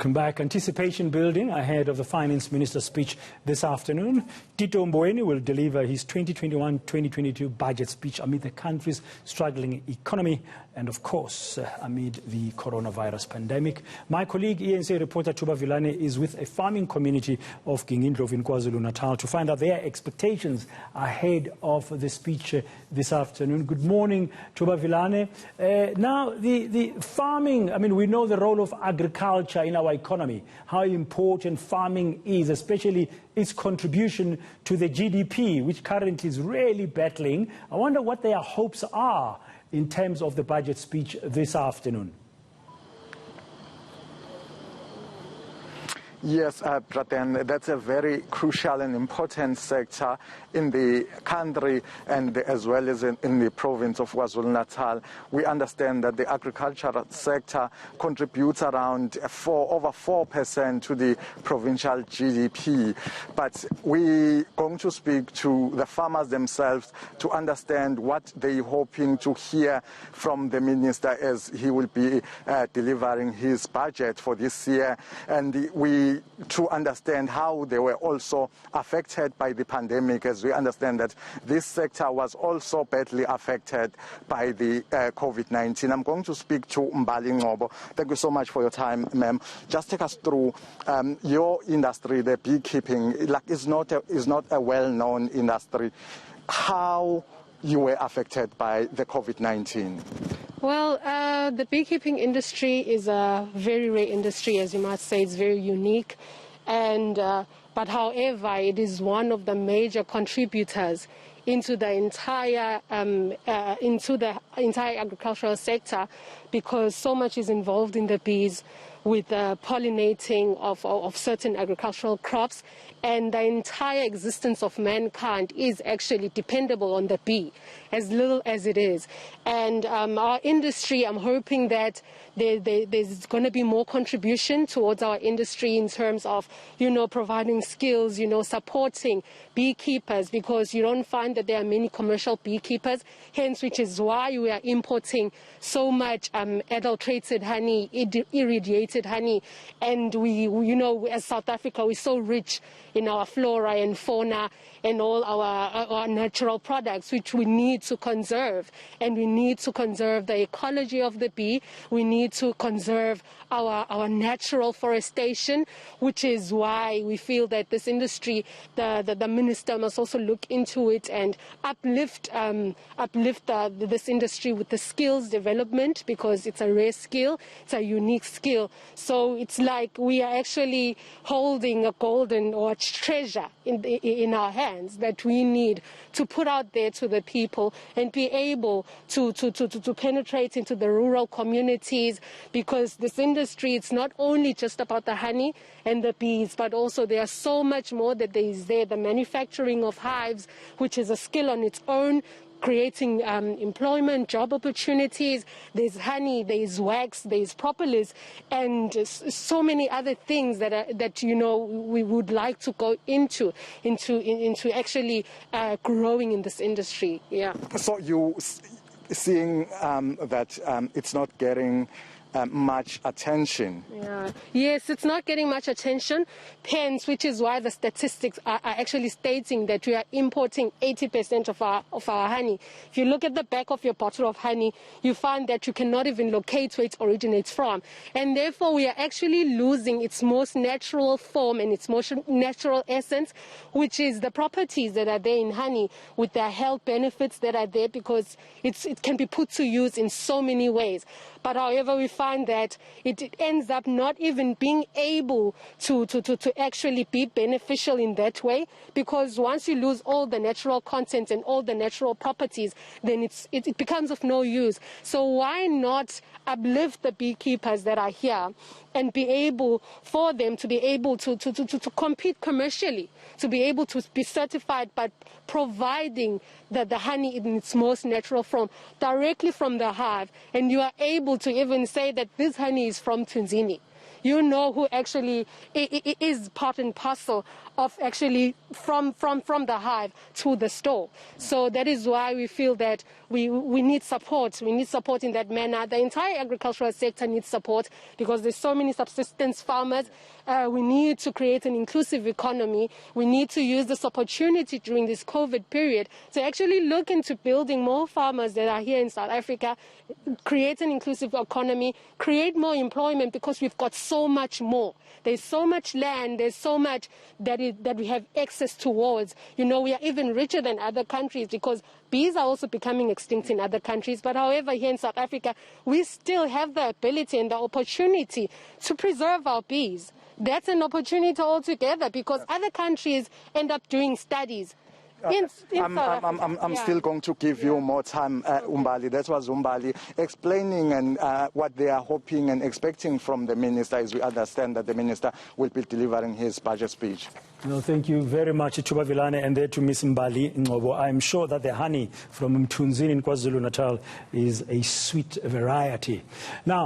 Welcome back. Anticipation building ahead of the Finance Minister's speech this afternoon. Tito Mboweni will deliver his 2021-2022 budget speech amid the country's struggling economy and, of course, amid the coronavirus pandemic. My colleague, eNCA reporter Thuba Vilane, is with a farming community of Gingindlovu in KwaZulu-Natal to find out their expectations ahead of the speech this afternoon. Good morning, Thuba Vilane. Now, the farming, I mean, we know the role of agriculture in our economy, how important farming is, especially its contribution to the GDP, which currently is really battling. I wonder what their hopes are in terms of the budget speech this afternoon. Yes, Praten, that's a very crucial and important sector in the country and as well as in the province of KwaZulu-Natal. We understand that the agricultural sector contributes around over 4% to the provincial GDP. But we're going to speak to the farmers themselves to understand what they're hoping to hear from the minister as he will be delivering his budget for this year. And to understand how they were also affected by the pandemic, as we understand that this sector was also badly affected by the COVID-19. I'm going to speak to Mbali Ngobo. Thank you so much for your time, ma'am. Just take us through your industry, the beekeeping. Like, is not a well-known industry. How you were affected by the COVID-19? Well, the beekeeping industry is a very rare industry, as you might say. It's very unique, and but however, it is one of the major contributors into the entire agricultural sector, because so much is involved in the bees with the pollinating of certain agricultural crops, and the entire existence of mankind is actually dependable on the bee, as little as it is. And our industry, I'm hoping that there's going to be more contribution towards our industry in terms of, providing skills, supporting beekeepers, because you don't find that there are many commercial beekeepers, hence which is why we are importing so much adulterated honey, irradiated honey. And we, as South Africa, we're so rich in our flora and fauna and all our natural products, which we need to conserve. And we need to conserve the ecology of the bee. We need to conserve our natural forestation, which is why we feel that this industry, the minister must also look into it and uplift this industry with the skills development, because it's a rare skill, it's a unique skill. So it's like we are actually holding a golden or a treasure in our hands that we need to put out there to the people and be able to penetrate into the rural communities, because this industry, it's not only just about the honey and the bees, but also there are so much more that is there. The manufacturing of hives, which is a skill on its own, creating employment, job opportunities. There's honey, there's wax, there's propolis, and so many other things that we would like to go into actually growing in this industry. Yeah. So you seeing that it's not getting much attention. Yeah. Yes, it's not getting much attention, hence which is why the statistics are actually stating that we are importing 80% of our honey. If you look at the back of your bottle of honey, you find that you cannot even locate where it originates from, and therefore we are actually losing its most natural form and its most natural essence, which is the properties that are there in honey, with the health benefits that are there, because it can be put to use in so many ways. But however, we find that it ends up not even being able to actually be beneficial in that way, because once you lose all the natural content and all the natural properties, then it becomes of no use. So why not uplift the beekeepers that are here and be able for them to be able to compete commercially, to be able to be certified, but providing the honey in its most natural form directly from the hive, and you are able to even say that this honey is from Tunzini. you know who actually is part and parcel of actually from the hive to the store. So that is why we feel that we need support. We need support in that manner. The entire agricultural sector needs support because there's so many subsistence farmers. We need to create an inclusive economy. We need to use this opportunity during this COVID period to actually look into building more farmers that are here in South Africa, create an inclusive economy, create more employment, because we've got so much more. There's so much land, there's so much that we have access towards. You know, we are even richer than other countries because bees are also becoming extinct in other countries. But however, here in South Africa, we still have the ability and the opportunity to preserve our bees. That's an opportunity altogether because other countries end up doing studies. I'm still going to give you more time, Umbali. That was Umbali explaining and what they are hoping and expecting from the minister, as we understand that the minister will be delivering his budget speech. Well, thank you very much, Chuba Vilane, and there to Miss Mbali Ngobo. I'm sure that the honey from Mtunzini in KwaZulu-Natal is a sweet variety. Now,